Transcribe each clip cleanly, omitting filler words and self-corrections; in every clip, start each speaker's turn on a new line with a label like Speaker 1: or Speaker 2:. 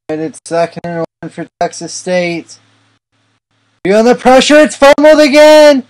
Speaker 1: And it's 2nd and 1 for Texas State. Feeling the pressure, it's fumbled again.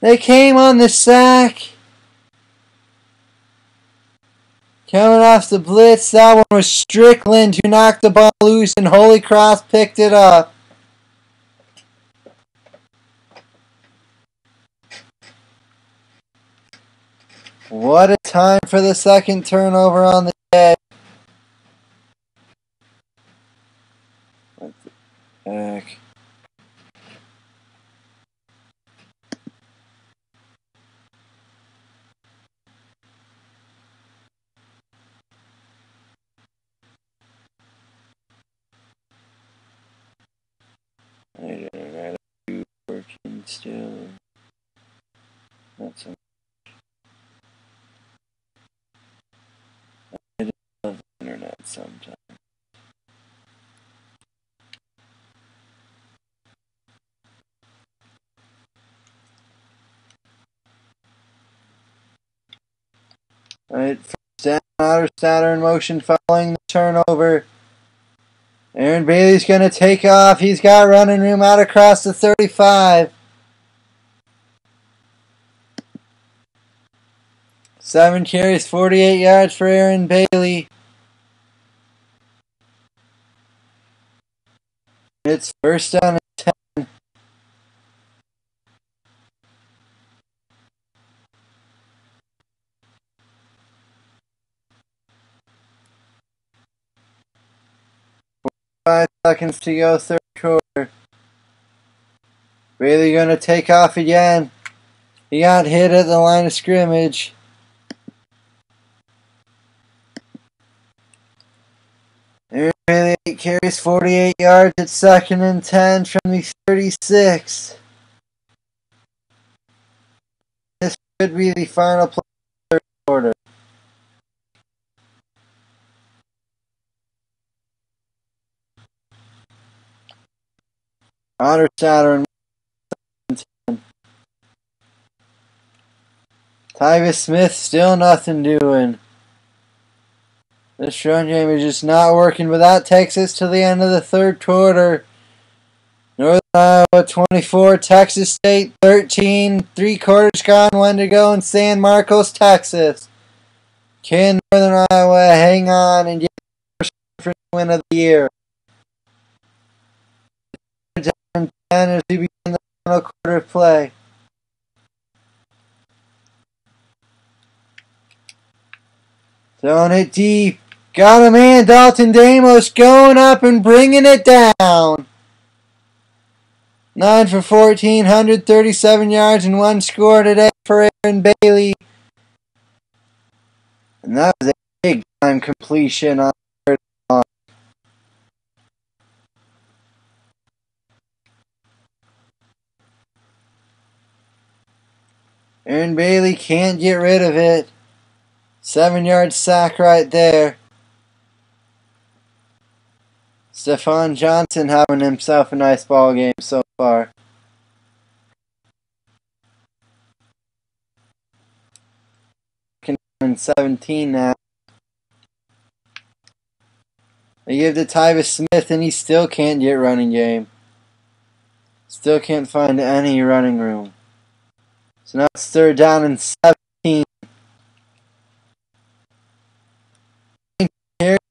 Speaker 1: They came on the sack. Coming off the blitz, that one was Strickland who knocked the ball loose, and Holy Cross picked it up. What a time for the 2nd turnover on the day. What the heck? I don't know, working still. Not so much. I just love the internet sometimes. Alright, first down, outer statter in motion following the turnover. Aaron Bailey's going to take off. He's got running room out across the 35. 7 carries, 48 yards for Aaron Bailey. It's first down and 10. Five seconds to go, third quarter. Bailey going to take off again. He got hit at the line of scrimmage. Aaron Bailey 8 carries, 48 yards at 2nd and 10 from the 36. This could be the final play of the third quarter. Otter Saturn. Tyvis Smith still nothing doing. This run game is just not working, but that takes us to the end of the third quarter. Northern Iowa 24, Texas State 13, 3 quarters gone, 1 to go in San Marcos, Texas. Can Northern Iowa hang on and get the first win of the year? 10 as we begin the final quarter of play. Throwing it deep. Got a man, Dalton Damos going up and bringing it down. 9 for 14, 137 yards and 1 score today for Aaron Bailey. And that was a big time completion on third down. Aaron Bailey can't get rid of it. 7-yard sack right there. Stephon Johnson having himself a nice ball game so far. And 17 now. They give to Tyvis Smith and he still can't get running game. Still can't find any running room. So now it's 3rd down and 17.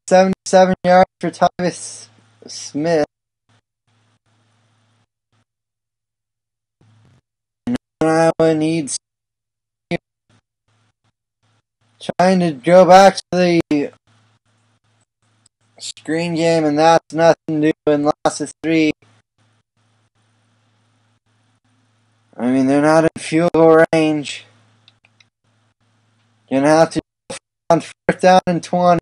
Speaker 1: 77 yards for Tyvis Smith. And Iowa needs trying to go back to the screen game, and that's nothing doing. Loss of 3. I mean, they're not in field goal range. Gonna have to go on 4th down and 20.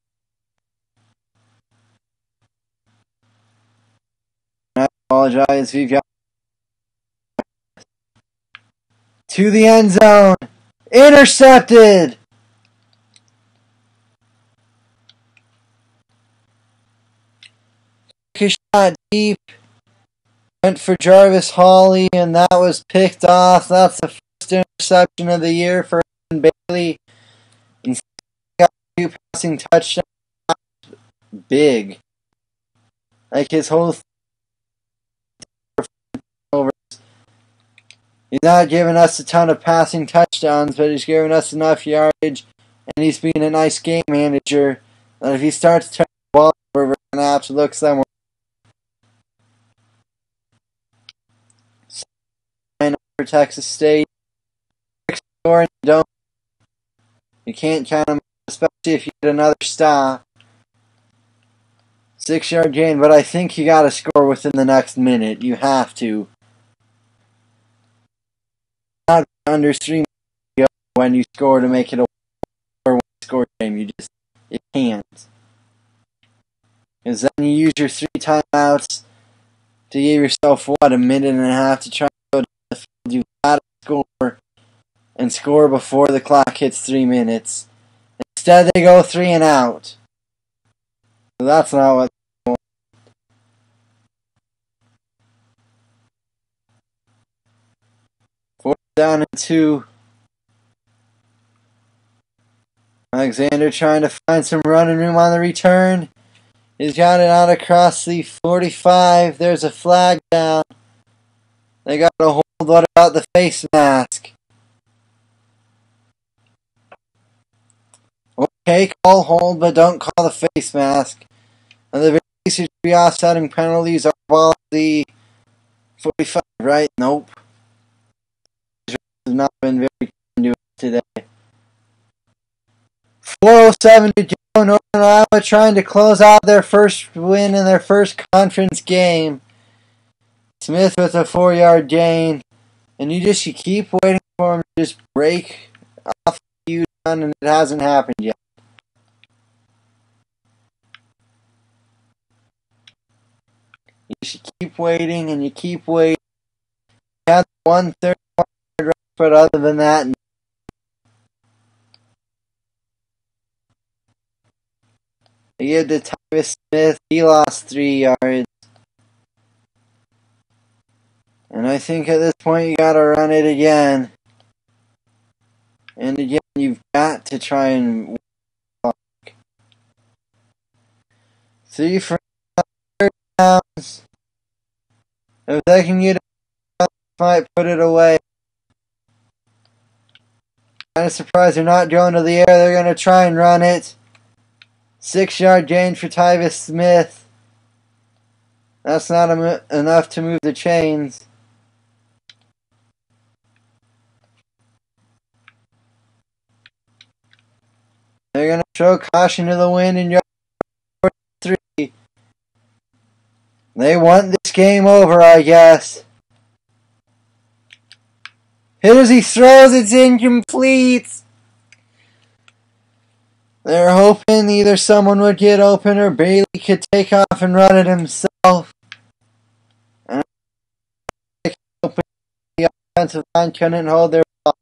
Speaker 1: I apologize. We've got to the end zone. Intercepted. Took a shot deep. Went for Jarvis Hawley, and that was picked off. That's the first interception of the year for Aaron Bailey. And got 2 passing touchdowns. Big. Like his whole over. He's not giving us a ton of passing touchdowns, but he's giving us enough yardage, and he's being a nice game manager. And if he starts turning the ball over, we're going to have to look somewhere. For Texas State, score and you can't count him, especially if you get another stop. 6-yard gain, but I think you got to score within the next minute. You have to. Not under 3 minutes when you score to make it a 1-score game. You can't. Because then you use your 3 timeouts to give yourself, a minute and a half to try to go down the field. You got to score and score before the clock hits 3 minutes. Instead, they go 3 and out. So that's not what they want. 4th down and 2. Alexander trying to find some running room on the return. He's got it out across the 45. There's a flag down. They got a hold. What about the face mask? Okay, call hold, but don't call the face mask. And the very least, you should be offsetting penalties on ball at the 45, right? Nope. Has not been very conducive today. 4:07 to go. Northern Iowa trying to close out their first win in their first conference game. Smith with a 4-yard gain. And you keep waiting for him to just break off the U-turn, and it hasn't happened yet. You should keep waiting, and you keep waiting. You had 131 yard, but other than that, they give to Tyvis Smith. He lost 3 yards. And I think at this point you gotta run it again. And again, you've got to try and walk. 3 for 3rd downs. If they can get it, might put it away. Kind of surprised they're not going to the air. They're gonna try and run it. 6-yard gain for Tyvis Smith. That's not enough to move the chains. They're going to throw caution to the wind in yard 3. They want this game over, I guess. Hit as he throws, it's incomplete. They're hoping either someone would get open or Bailey could take off and run it himself. And the offensive line couldn't hold their ball.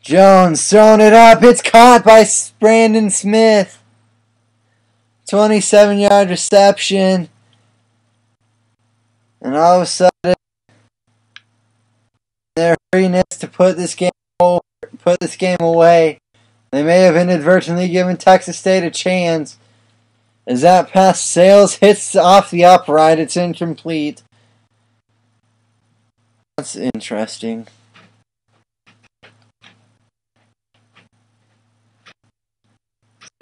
Speaker 1: Jones throwing it up. It's caught by Brandon Smith. 27-yard reception. And all of a sudden, their hurriness to put this game away. They may have inadvertently given Texas State a chance. As that pass sails, hits off the upright, it's incomplete. That's interesting.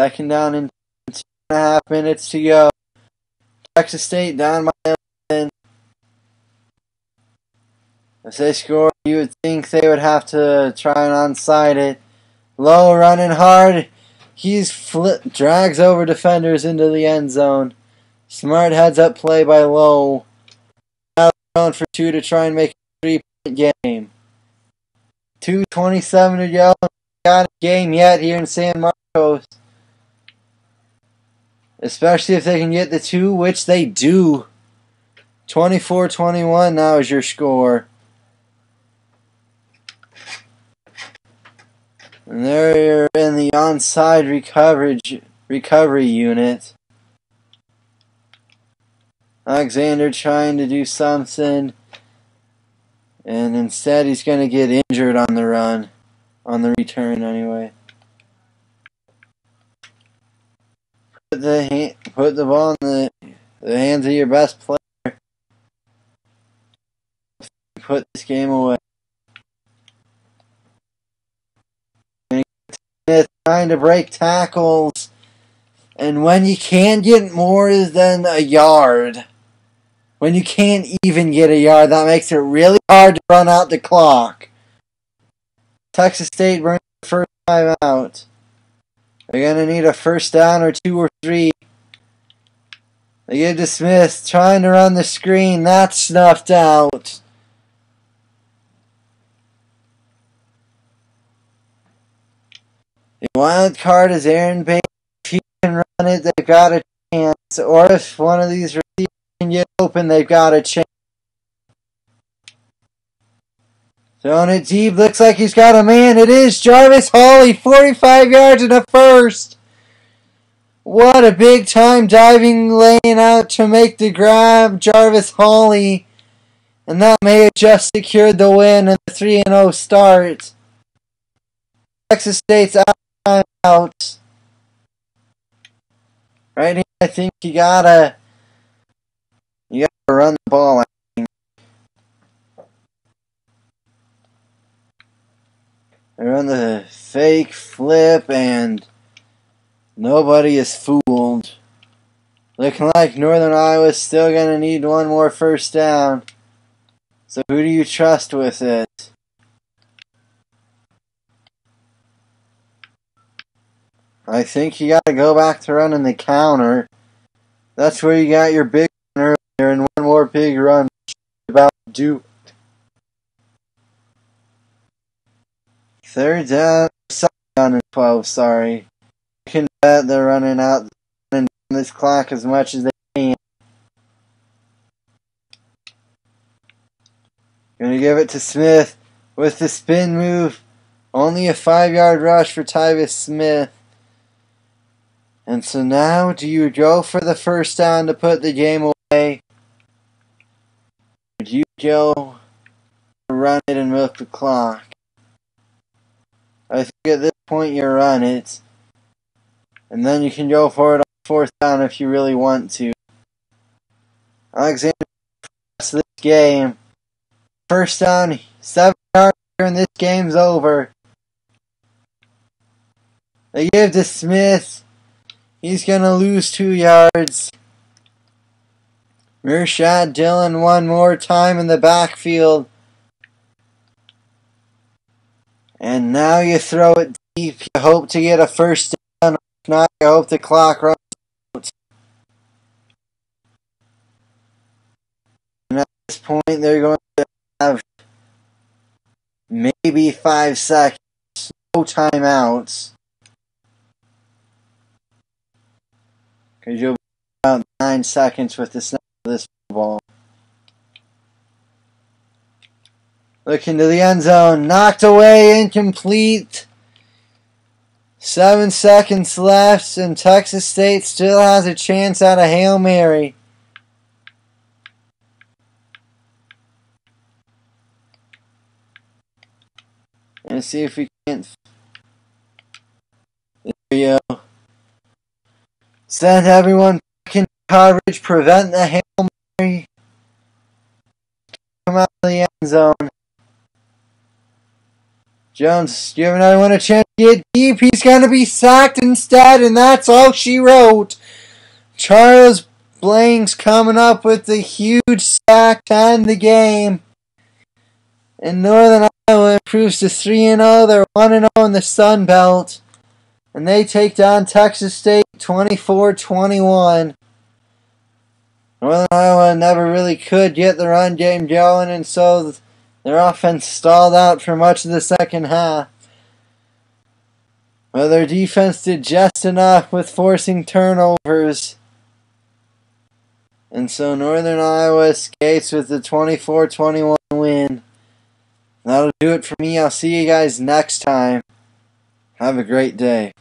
Speaker 1: Second down and 2.5 minutes to go. Texas State down by 11. If they score, you would think they would have to try and onside it. Lowe running hard. Drags over defenders into the end zone. Smart heads up play by Lowe. Now going for 2 to try and make a 3-point game. 2:27 to go. Got a game yet here in San Marcos. Especially if they can get the 2, which they do. 24-21 now is your score. And they're in the onside recovery unit. Alexander trying to do something. And instead he's going to get injured on the run. On the return anyway. Put the ball in the hands of your best player. Put this game away. Smith trying to break tackles. And when you can't get more than a yard, when you can't even get a yard, that makes it really hard to run out the clock. Texas State brings the first time out. They're going to need a first down or 2 or 3. They give to Smith, trying to run the screen. That's snuffed out. The wild card is Aaron Bates. If he can run it, they've got a chance. Or if one of these receivers can get open, they've got a chance. Throwing it deep, looks like he's got a man. It is Jarvis Hawley, 45 yards and a first. What a big time diving lane out to make the grab, Jarvis Hawley. And that may have just secured the win and the 3-0 start. Texas State's out. Right here, I think you gotta run the ball. They run the fake flip and nobody is fooled. Looking like Northern Iowa's still going to need one more first down. So who do you trust with it? I think you got to go back to running the counter. That's where you got your big run earlier, and one more big run about to do. Third down, second down and 12, sorry. You can bet they're running out and this clock as much as they can. Gonna give it to Smith with the spin move. Only a 5-yard rush for Tyvis Smith. And so now, do you go for the first down to put the game away? Or do you go run it and milk the clock? I think at this point you run it. And then you can go for it on fourth down if you really want to. Alexander for this game. First down, 7 yards and this game's over. They give to Smith. He's going to lose 2 yards. Mershad Dillon one more time in the backfield. And now you throw it deep. You hope to get a first down. If not, you hope the clock runs out. And at this point, they're going to have maybe 5 seconds. No timeouts. Because you'll be about 9 seconds with the snap of this ball. Looking to the end zone. Knocked away, incomplete. 7 seconds left, and Texas State still has a chance at a Hail Mary. Let's see if we can't. There we go. Send everyone back in coverage. Prevent the Hail Mary. Come out of the end zone. Jones, giving everyone a chance to get deep. He's going to be sacked instead, and that's all she wrote. Charles Blanks coming up with the huge sack to end the game. And Northern Iowa improves to 3-0. They're 1-0 in the Sun Belt. And they take down Texas State 24-21. Northern Iowa never really could get the run game going, and so their offense stalled out for much of the second half. Well, their defense did just enough with forcing turnovers. And so Northern Iowa escapes with the 24-21 win. That'll do it for me. I'll see you guys next time. Have a great day.